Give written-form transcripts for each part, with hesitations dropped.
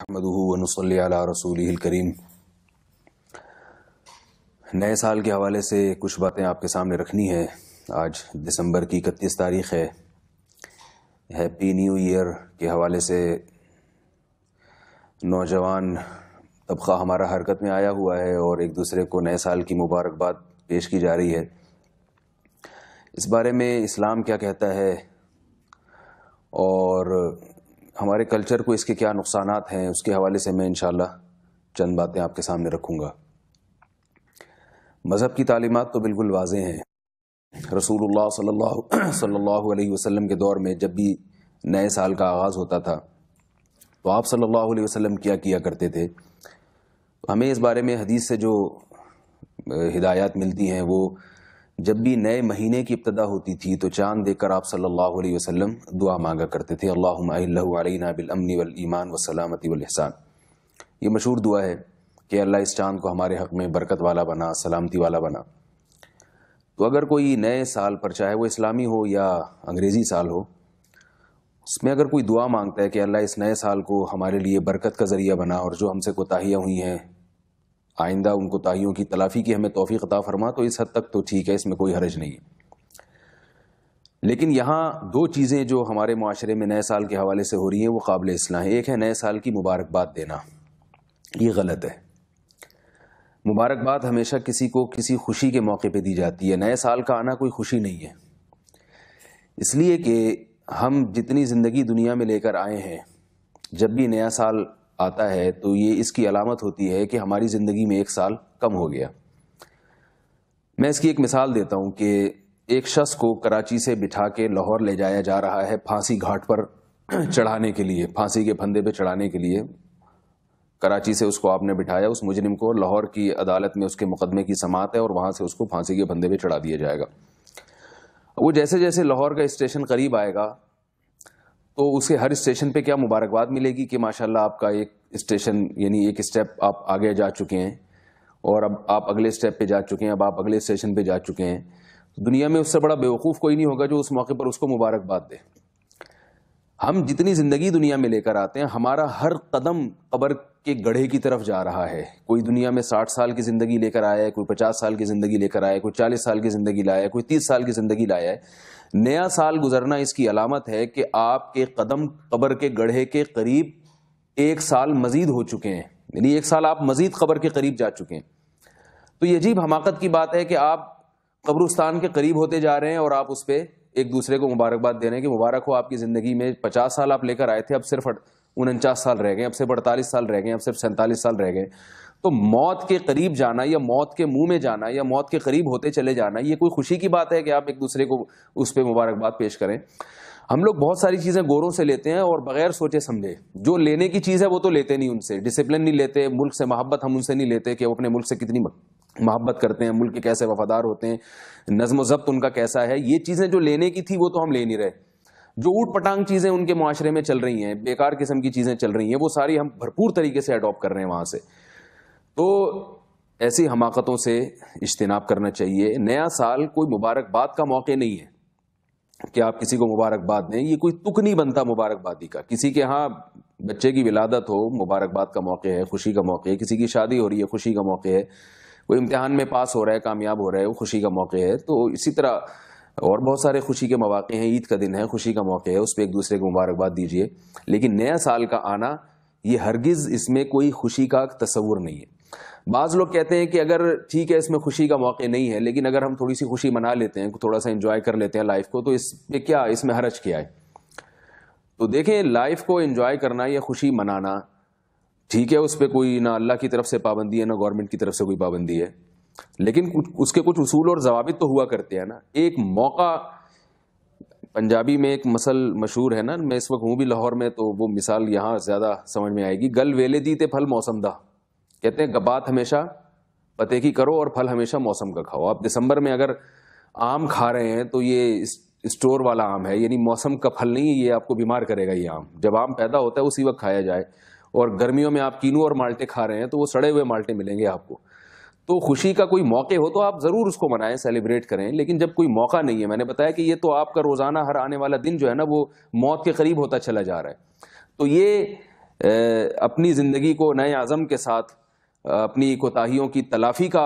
نحمدہ ونصلی علی رسولہ الکریم۔ نئے سال کے حوالے سے کچھ باتیں آپ کے سامنے رکھنی ہے۔ آج دسمبر کی 31 تاریخ ہے۔ ہیپی نیو ایئر کے حوالے سے نوجوان طبقہ ہمارا حرکت میں آیا ہوا ہے اور ایک دوسرے کو نئے سال کی مبارکباد پیش کی جا رہی ہے۔ اس بارے میں اسلام کیا کہتا ہے اور ہمارے کلچر کو اس کے کیا نقصانات ہیں، اس کے حوالے سے میں انشاءاللہ چند باتیں آپ کے سامنے رکھوں گا۔ مذہب کی تعلیمات تو بالکل واضح ہیں۔ رسول اللہ صلی اللہ علیہ وسلم کے دور میں جب بھی نئے سال کا آغاز ہوتا تھا تو آپ صلی اللہ علیہ وسلم کیا کرتے تھے۔ ہمیں اس بارے میں حدیث سے جو ہدایات ملتی ہیں، وہ جب بھی نئے مہینے کی ابتدا ہوتی تھی تو چاند دیکھ کر آپ صلی اللہ علیہ وسلم دعا مانگا کرتے تھے، اللہم اہلہ علینا بالامن والایمان والسلامتی والاحسان۔ یہ مشہور دعا ہے کہ اللہ اس چاند کو ہمارے حق میں برکت والا بنا، سلامتی والا بنا۔ تو اگر کوئی نئے سال پر، چاہے وہ اسلامی ہو یا انگریزی سال ہو، اس میں اگر کوئی دعا مانگتا ہے کہ اللہ اس نئے سال کو ہمارے لیے برکت کا ذریعہ بنا اور جو ہم سے کوتاہیاں ہوئی ہیں آئندہ ان کوتاہیوں کی تلافی کی ہمیں توفیق عطا فرما، تو اس حد تک تو ٹھیک ہے، اس میں کوئی حرج نہیں ہے۔ لیکن یہاں دو چیزیں جو ہمارے معاشرے میں نئے سال کے حوالے سے ہو رہی ہیں وہ قابل اصلاح ہیں۔ ایک ہے نئے سال کی مبارکباد دینا، یہ غلط ہے۔ مبارکباد ہمیشہ کسی کو کسی خوشی کے موقع پہ دی جاتی ہے۔ نئے سال کا آنا کوئی خوشی نہیں ہے، اس لیے کہ ہم جتنی زندگی دنیا میں لے کر آئے ہیں، جب بھی نیا سال آتا ہے تو یہ اس کی علامت ہوتی ہے کہ ہماری زندگی میں ایک سال کم ہو گیا۔ میں اس کی ایک مثال دیتا ہوں کہ ایک شخص کو کراچی سے بٹھا کے لاہور لے جایا جا رہا ہے پھانسی گھاٹ پر چڑھانے کے لیے، پھانسی کے پھندے پہ چڑھانے کے لیے۔ کراچی سے اس کو آپ نے بٹھایا، اس مجرم کو لاہور کی عدالت میں اس کے مقدمے کی سماعت ہے اور وہاں سے اس کو پھانسی کے پھندے پہ چڑھا دیا جائے گا۔ وہ جیسے جیسے لاہور کا اسٹیشن قریب آئے گا تو اسے ہر اسٹیشن پہ کیا مبارکباد ملے گی کہ ماشاءاللہ آپ کا ایک اسٹیشن، یعنی ایک اسٹیپ آپ آگے جا چکے ہیں اور اب آپ اگلے اسٹیپ پہ جا چکے ہیں، اب آپ اگلے اسٹیشن پہ جا چکے ہیں۔ دنیا میں اس سے بڑا بیوقوف کوئی نہیں ہوگا جو اس موقع پر اس کو مبارکباد دے۔ ہم جتنی زندگی دنیا میں لے کر آتے ہیں، ہمارا ہر قدم قبر کے گڑھے کی طرف جا رہا ہے۔ کوئی دنیا میں 60 سال کی زندگی لے کر آیا ہے، کوئی 50 سال کی زندگی لے کر آیا ہے، کوئی 40 سال کی زندگی لایا ہے، کوئی 30 سال کی زندگی لایا ہے۔ نیا سال گزرنا اس کی علامت ہے کہ آپ کے قدم قبر کے گڑھے کے قریب ایک سال مزید ہو چکے ہیں، یعنی ایک سال آپ مزید قبر کے قریب جا چکے ہیں۔ تو یہ عجیب حماقت کی بات ہے کہ آپ قبرستان کے قریب ہوتے جا رہے ہیں اور آپ اس پہ ایک دوسرے کو مبارکباد دے رہے ہیں کہ مبارک ہو، آپ کی زندگی میں 50 سال آپ لے کر آئے تھے، اب صرف 49 سال رہ گئے، اب صرف 48 سال رہ گئے، اب صرف 47 سال رہ گئے۔ تو موت کے قریب جانا یا موت کے منہ میں جانا یا موت کے قریب ہوتے چلے جانا، یہ کوئی خوشی کی بات ہے کہ آپ ایک دوسرے کو اس پہ مبارکباد پیش کریں؟ ہم لوگ بہت ساری چیزیں غوروں سے لیتے ہیں اور بغیر سوچے سمجھے، جو لینے کی چیز ہے وہ تو لیتے نہیں، ان سے ڈسپلن نہیں لیتے، ملک سے محبت ہم ان سے نہیں لیتے کہ وہ اپنے ملک سے کتنی محبت کرتے ہیں، ملک کے کیسے وفادار ہوتے ہیں، نظم و ضبط ان کا کیسا ہے۔ یہ چیزیں جو لینے کی تھی وہ تو ہم لے نہیں رہے۔ جو اوٹ پٹانگ چیزیں ان کے معاشرے میں چل رہی ہیں، بیکار قسم کی چیزیں چل رہی ہیں، وہ ساری ہم بھرپور طریقے سے اڈاپٹ کر رہے ہیں وہاں سے۔ تو ایسی حماقتوں سے اجتناب کرنا چاہیے۔ نیا سال کوئی مبارکباد کا موقع نہیں ہے کہ آپ کسی کو مبارکباد دیں، یہ کوئی تک نہیں بنتا مبارکبادی کا۔ کسی کے ہاں بچے کی ولادت ہو، مبارکباد کا موقع ہے، خوشی کا موقع ہے۔ کسی کی شادی ہو رہی ہے، خوشی کا موقع ہے۔ کوئی امتحان میں پاس ہو رہا ہے، کامیاب ہو رہا ہے، وہ خوشی کا موقع ہے۔ تو اسی طرح اور بہت سارے خوشی کے مواقع ہیں۔ عید کا دن ہے، خوشی کا موقع ہے، اس پہ ایک دوسرے کو مبارکباد دیجیے۔ لیکن نیا سال کا آنا، یہ ہرگز اس میں کوئی خوشی کا تصور نہیں ہے۔ بعض لوگ کہتے ہیں کہ اگر ٹھیک ہے اس میں خوشی کا موقع نہیں ہے، لیکن اگر ہم تھوڑی سی خوشی منا لیتے ہیں، تھوڑا سا انجوائے کر لیتے ہیں لائف کو، تو اس پہ کیا، اس میں حرج کیا ہے؟ تو دیکھیں، لائف کو انجوائے کرنا یا خوشی منانا ٹھیک ہے، اس پہ کوئی نہ اللہ کی طرف سے پابندی ہے نہ گورنمنٹ کی طرف سے کوئی پابندی ہے، لیکن اس کے کچھ اصول اور ضوابط تو ہوا کرتے ہیں نا۔ ایک موقع، پنجابی میں ایک مثل مشہور ہے نا، میں اس وقت ہوں بھی لاہور میں تو وہ مثال یہاں زیادہ سمجھ میں آئے گی۔ گل ویلے دی تے پھل موسم دا، کہتے ہیں بات ہمیشہ پتے کی کرو اور پھل ہمیشہ موسم کا کھاؤ۔ آپ دسمبر میں اگر آم کھا رہے ہیں تو یہ اسٹور والا آم ہے، یعنی موسم کا پھل نہیں ہے، یہ آپ کو بیمار کرے گا۔ یہ آم جب آم پیدا ہوتا ہے اسی وقت کھایا جائے، اور گرمیوں میں آپ کینو اور مالٹے کھا رہے ہیں تو وہ سڑے ہوئے مالٹے ملیں گے آپ کو۔ تو خوشی کا کوئی موقع ہو تو آپ ضرور اس کو منائیں، سیلیبریٹ کریں، لیکن جب کوئی موقع نہیں ہے، میں نے بتایا کہ یہ تو آپ کا روزانہ ہر آنے والا دن جو ہے نا وہ موت کے قریب ہوتا چلا جا رہا ہے، تو یہ اپنی زندگی کو نئے عزم کے ساتھ اپنی کوتاہیوں کی تلافی کا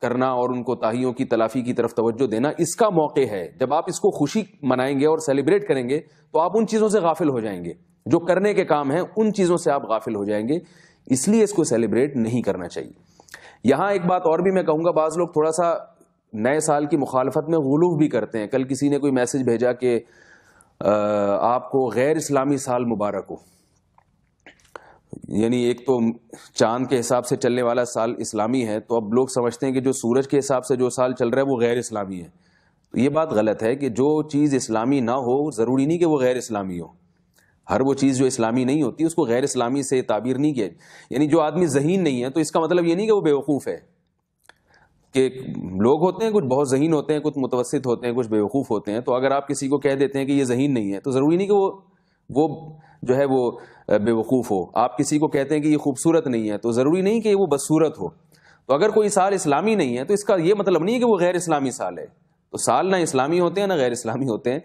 کرنا اور ان کوتاہیوں کی تلافی کی طرف توجہ دینا، اس کا موقع ہے. جب آپ اس کو خوشی منائیں گے اور سیلیبریٹ کریں گے تو آپ ان چیزوں سے غافل ہو جائیں گے جو کرنے کے کام ہیں، ان چیزوں سے آپ غافل ہو جائیں گے. اس لیے اس کو سیلیبریٹ نہیں کرنا چاہیے. یہاں ایک بات اور بھی میں کہوں گا، بعض لوگ تھوڑا سا نئے سال کی مخالفت میں غلو بھی کرتے ہیں. کل کسی نے کوئی میسج بھیجا کہ آپ کو غیر اسلامی سال مبارک ہو. یعنی ایک تو چاند کے حساب سے چلنے والا سال اسلامی ہے، تو اب لوگ سمجھتے ہیں کہ جو سورج کے حساب سے جو سال چل رہا ہے وہ غیر اسلامی ہے. تو یہ بات غلط ہے کہ جو چیز اسلامی نہ ہو ضروری نہیں کہ وہ غیر اسلامی ہو. ہر وہ چیز جو اسلامی نہیں ہوتی اس کو غیر اسلامی سے تعبیر نہیں کیا. یعنی جو آدمی ذہین نہیں ہے تو اس کا مطلب یہ نہیں کہ وہ بیوقوف ہے. کہ لوگ ہوتے ہیں کچھ بہت ذہین ہوتے ہیں، کچھ متوسط ہوتے ہیں، کچھ بیوقوف ہوتے ہیں. تو اگر آپ کسی کو کہہ دیتے ہیں کہ یہ ذہین نہیں ہے تو ضروری نہیں کہ وہ جو ہے وہ بیوقوف ہو. آپ کسی کو کہتے ہیں کہ یہ خوبصورت نہیں ہے تو ضروری نہیں کہ وہ بدصورت ہو. تو اگر کوئی سال اسلامی نہیں ہے تو اس کا یہ مطلب نہیں ہے کہ وہ غیر اسلامی سال ہے. تو سال نہ اسلامی ہوتے ہیں نہ غیر اسلامی ہوتے ہیں.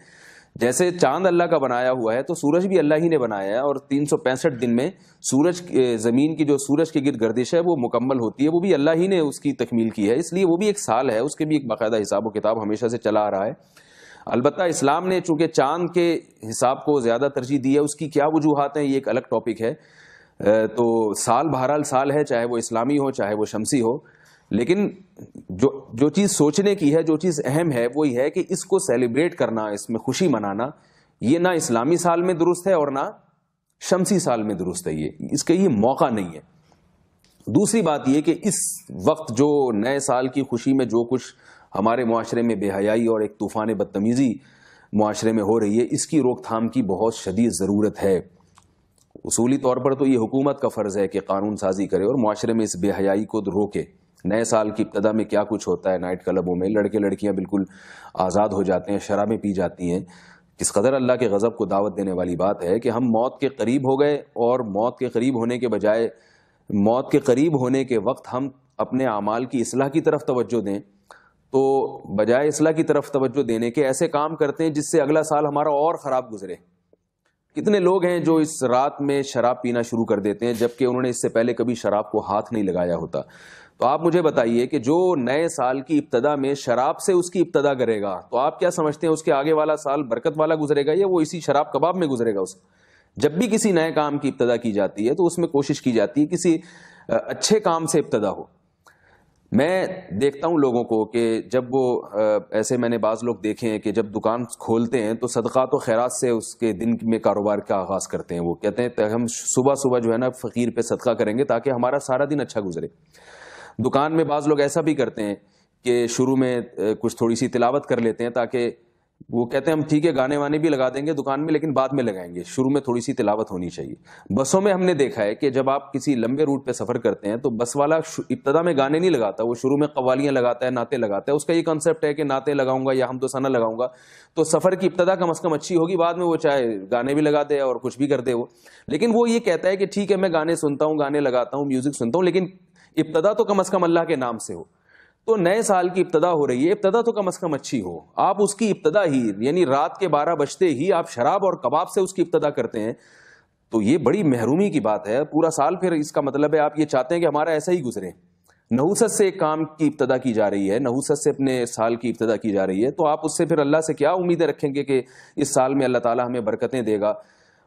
جیسے چاند اللہ کا بنایا ہوا ہے تو سورج بھی اللہ ہی نے بنایا ہے، اور 365 دن میں سورج زمین کی جو سورج کی گرد گردش ہے وہ مکمل ہوتی ہے، وہ بھی اللہ ہی نے اس کی تکمیل کی ہے. اس لیے وہ بھی ایک سال ہے، اس کے بھی ایک باقاعدہ حساب و کتاب ہمیشہ سے چلا آ رہا ہے. البتہ اسلام نے چونکہ چاند کے حساب کو زیادہ ترجیح دی ہے، اس کی کیا وجوہات ہیں یہ ایک الگ ٹاپک ہے. تو سال بہرحال سال ہے، چاہے وہ اسلامی ہو چاہے وہ شمسی ہو. لیکن جو چیز سوچنے کی ہے، جو چیز اہم ہے وہ یہ ہے کہ اس کو سیلیبریٹ کرنا، اس میں خوشی منانا، یہ نہ اسلامی سال میں درست ہے اور نہ شمسی سال میں درست ہے. اس کا یہ موقع نہیں ہے. دوسری بات یہ کہ اس وقت جو نئے سال کی خوشی میں جو کچھ ہمارے معاشرے میں بے حیائی اور ایک طوفان بدتمیزی معاشرے میں ہو رہی ہے، اس کی روک تھام کی بہت شدید ضرورت ہے. اصولی طور پر تو یہ حکومت کا فرض ہے کہ قانون سازی کرے اور معاشرے میں اس بے حیائی کو روکے. نئے سال کی ابتدا میں کیا کچھ ہوتا ہے نائٹ کلبوں میں، لڑکے لڑکیاں بالکل آزاد ہو جاتے ہیں، شرابیں پی جاتی ہیں. کس قدر اللہ کے غضب کو دعوت دینے والی بات ہے کہ ہم موت کے قریب ہو گئے، اور موت کے قریب ہونے کے بجائے موت کے قریب ہونے کے وقت ہم اپنے اعمال کی اصلاح کی طرف توجہ دیں، تو بجائے اصلاح کی طرف توجہ دینے کے ایسے کام کرتے ہیں جس سے اگلا سال ہمارا اور خراب گزرے. کتنے لوگ ہیں جو اس رات میں شراب پینا شروع کر دیتے ہیں جبکہ انہوں نے اس سے پہلے کبھی شراب کو ہاتھ نہیں لگایا ہوتا. تو آپ مجھے بتائیے کہ جو نئے سال کی ابتدا میں شراب سے اس کی ابتدا کرے گا تو آپ کیا سمجھتے ہیں اس کے آگے والا سال برکت والا گزرے گا یا وہ اسی شراب کباب میں گزرے گا؟ جب بھی کسی نئے کام کی ابتدا کی جاتی ہے تو اس میں کوشش کی جاتی ہے کسی اچھے کام سے ابتدا ہو. میں دیکھتا ہوں لوگوں کو کہ جب وہ ایسے میں نے بعض لوگ دیکھے ہیں کہ جب دکان کھولتے ہیں تو صدقات و خیرات سے اس کے دن میں کاروبار کا آغاز کرتے ہیں. وہ کہتے ہیں ہم صبح صبح جو ہے نا فقیر پہ صدقہ کریں گے تاکہ ہمارا سارا دن اچھا گزرے. دکان میں بعض لوگ ایسا بھی کرتے ہیں کہ شروع میں کچھ تھوڑی سی تلاوت کر لیتے ہیں، تاکہ وہ کہتے ہیں ہم ٹھیک ہے گانے وانے بھی لگا دیں گے دکان میں لیکن بعد میں لگائیں گے، شروع میں تھوڑی سی تلاوت ہونی چاہیے. بسوں میں ہم نے دیکھا ہے کہ جب آپ کسی لمبے روٹ پہ سفر کرتے ہیں تو بس والا ابتدا میں گانے نہیں لگاتا، وہ شروع میں قوالیاں لگاتا ہے، نعتیں لگاتا ہے. اس کا یہ کنسیپٹ ہے کہ نعتیں لگاؤں گا یا حمد و ثنا لگاؤں گا تو سفر کی ابتدا کم از کم اچھی ہوگی، بعد میں وہ چاہے گانے بھی لگا دے اور کچھ بھی کر دے وہ. لیکن وہ یہ کہتا ہے کہ ٹھیک ہے میں گانے سنتا ہوں، گانے لگاتا ہوں، میوزک سنتا ہوں، لیکن ابتدا تو کم از کم اللہ کے نام سے ہو. تو نئے سال کی ابتدا ہو رہی ہے، ابتدا تو کم از کم اچھی ہو. آپ اس کی ابتدا ہی یعنی رات کے 12 بجتے ہی آپ شراب اور کباب سے اس کی ابتدا کرتے ہیں تو یہ بڑی محرومی کی بات ہے. پورا سال پھر اس کا مطلب ہے آپ یہ چاہتے ہیں کہ ہمارا ایسا ہی گزرے. نحوست سے ایک کام کی ابتدا کی جا رہی ہے، نحوست سے اپنے سال کی ابتدا کی جا رہی ہے، تو آپ اس سے پھر اللہ سے کیا امیدیں رکھیں گے کہ اس سال میں اللہ تعالیٰ ہمیں برکتیں دے گا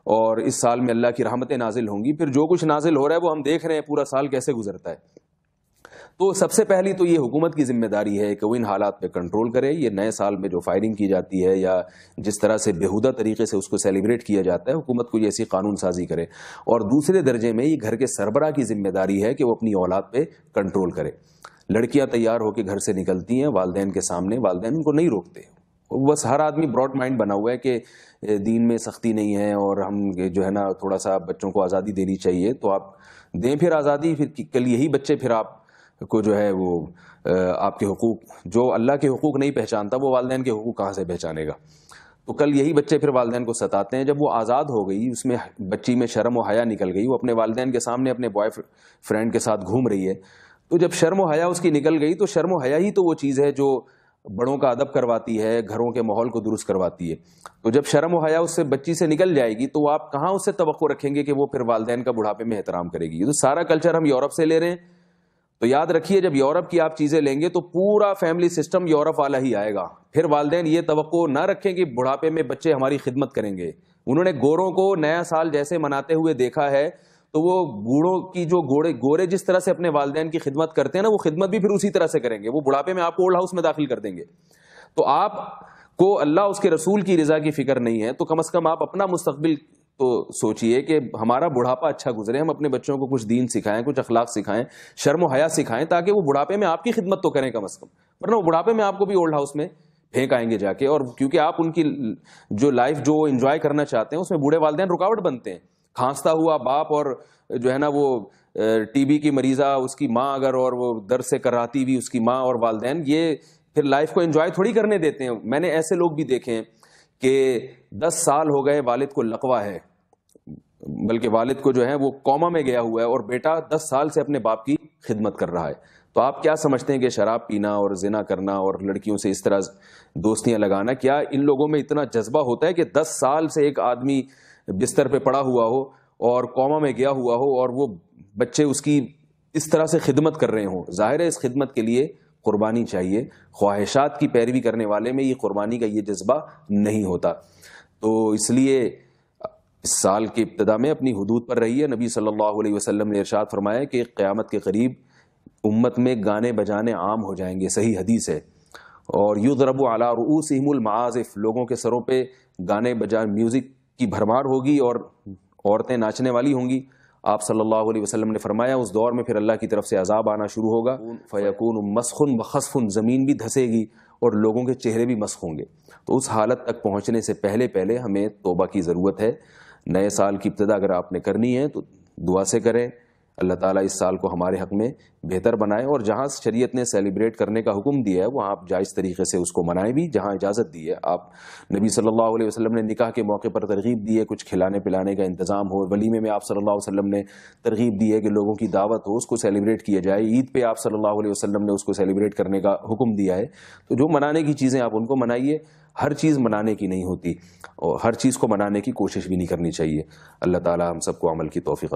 اور اس سال میں اللہ کی رحمتیں نازل ہوں گی. پھر جو کچھ نازل ہو رہا ہے وہ ہم دیکھ رہے ہیں پورا سال کیسے گزرتا ہے. تو سب سے پہلی تو یہ حکومت کی ذمہ داری ہے کہ وہ ان حالات پہ کنٹرول کرے. یہ نئے سال میں جو فائرنگ کی جاتی ہے یا جس طرح سے بےہودہ طریقے سے اس کو سیلیبریٹ کیا جاتا ہے، حکومت کو یہ ایسی قانون سازی کرے. اور دوسرے درجے میں یہ گھر کے سربراہ کی ذمہ داری ہے کہ وہ اپنی اولاد پہ کنٹرول کرے. لڑکیاں تیار ہو کے گھر سے نکلتی ہیں والدین کے سامنے، والدین ان کو نہیں روکتے. بس ہر آدمی براڈ مائنڈ بنا ہوا ہے کہ دین میں سختی نہیں ہے اور ہم جو ہے نا تھوڑا سا بچوں کو آزادی دینی چاہیے. تو آپ دیں پھر آزادی، پھر کل یہی بچے پھر آپ کو جو ہے وہ آپ کے حقوق، جو اللہ کے حقوق نہیں پہچانتا وہ والدین کے حقوق کہاں سے پہچانے گا؟ تو کل یہی بچے پھر والدین کو ستاتے ہیں. جب وہ آزاد ہو گئی، اس میں بچی میں شرم و حیا نکل گئی، وہ اپنے والدین کے سامنے اپنے بوائے فرینڈ کے ساتھ گھوم رہی ہے، تو جب شرم و حیا اس کی نکل گئی تو شرم و حیا ہی تو وہ چیز ہے جو بڑوں کا ادب کرواتی ہے، گھروں کے ماحول کو درست کرواتی ہے. تو جب شرم و حیا اس سے بچی سے نکل جائے گی تو آپ کہاں اس سے توقع رکھیں گے کہ وہ پھر والدین کا بڑھاپے میں احترام کرے گی. یہ تو سارا کلچر ہم یورپ سے لے رہے ہیں. تو یاد رکھیے جب یورپ کی آپ چیزیں لیں گے تو پورا فیملی سسٹم یورپ والا ہی آئے گا. پھر والدین یہ توقع نہ رکھیں کہ بڑھاپے میں بچے ہماری خدمت کریں گے. انہوں نے گوروں کو نیا سال جیسے مناتے ہوئے دیکھا ہے تو وہ بوڑھوں کی جو گورے جس طرح سے اپنے والدین کی خدمت کرتے ہیں نا، وہ خدمت بھی پھر اسی طرح سے کریں گے. وہ بڑھاپے میں آپ کو اولڈ ہاؤس میں داخل کر دیں گے. تو آپ کو اللہ اس کے رسول کی رضا کی فکر نہیں ہے تو کم از کم آپ اپنا مستقبل تو سوچئے کہ ہمارا بڑھاپا اچھا گزرے، ہم اپنے بچوں کو کچھ دین سکھائیں، کچھ اخلاق سکھائیں، شرم و حیا سکھائیں، تاکہ وہ بڑھاپے میں آپ کی خدمت تو کریں کم از کم. ورنہ وہ بڑھاپے میں آپ کو بھی اولڈ ہاؤس میں پھینک آئیں گے جا کے. اور کیونکہ آپ ان کی جو لائف جو انجوائے کرنا چاہتے ہیں اس میں بوڑھے والدین رکاوٹ بنتے ہیں. کھانستا ہوا باپ اور جو ہے نا وہ ٹی بی کی مریضہ اس کی ماں، اگر اور وہ درد سے کراتی ہوئی اس کی ماں اور والدین، یہ پھر لائف کو انجوائے تھوڑی کرنے دیتے ہیں. میں نے ایسے لوگ بھی دیکھے ہیں کہ 10 سال ہو گئے والد کو لقوہ ہے، بلکہ والد کو جو ہے وہ کوما میں گیا ہوا ہے اور بیٹا 10 سال سے اپنے باپ کی خدمت کر رہا ہے. تو آپ کیا سمجھتے ہیں کہ شراب پینا اور زنا کرنا اور لڑکیوں سے اس طرح دوستیاں لگانا، کیا ان لوگوں میں اتنا جذبہ ہوتا ہے کہ 10 سال سے ایک آدمی بستر پہ پڑا ہوا ہو اور کوما میں گیا ہوا ہو اور وہ بچے اس کی اس طرح سے خدمت کر رہے ہوں؟ ظاہر ہے اس خدمت کے لیے قربانی چاہیے. خواہشات کی پیروی کرنے والے میں یہ قربانی کا یہ جذبہ نہیں ہوتا. تو اس لیے اس سال کی ابتدا میں اپنی حدود پر رہیے. نبی صلی اللہ علیہ وسلم نے ارشاد فرمایا کہ قیامت کے قریب امت میں گانے بجانے عام ہو جائیں گے. صحیح حدیث ہے. اور یضرب علی رؤوسہم المعازف، لوگوں کے سروں پہ گانے بجانے میوزک کی بھرمار ہوگی اور عورتیں ناچنے والی ہوں گی. آپ صلی اللہ علیہ وسلم نے فرمایا اس دور میں پھر اللہ کی طرف سے عذاب آنا شروع ہوگا. فیکون مسخ وخسف، زمین بھی دھسے گی اور لوگوں کے چہرے بھی مسخ ہوں گے. تو اس حالت تک پہنچنے سے پہلے ہمیں توبہ کی ضرورت ہے. نئے سال کی ابتدا اگر آپ نے کرنی ہے تو دعا سے کریں. اللہ تعالیٰ اس سال کو ہمارے حق میں بہتر بنائے، اور جہاں شریعت نے سیلیبریٹ کرنے کا حکم دیا ہے وہاں آپ جائز طریقے سے اس کو منائیں بھی. جہاں اجازت دی ہے، آپ نبی صلی اللہ علیہ وسلم نے نکاح کے موقع پر ترغیب دی ہے کچھ کھلانے پلانے کا انتظام ہو. ولیمے میں آپ صلی اللہ علیہ وسلم نے ترغیب دی ہے کہ لوگوں کی دعوت ہو، اس کو سیلیبریٹ کیا جائے. عید پہ آپ صلی اللہ علیہ وسلم نے اس کو سیلیبریٹ کرنے کا حکم دیا ہے. تو جو منانے کی چیزیں آپ ان کو منائیے. ہر چیز منانے کی نہیں ہوتی اور ہر چیز کو منانے کی کوشش بھی نہیں کرنی چاہیے. اللہ تعالیٰ ہم سب کو عمل کی توفیق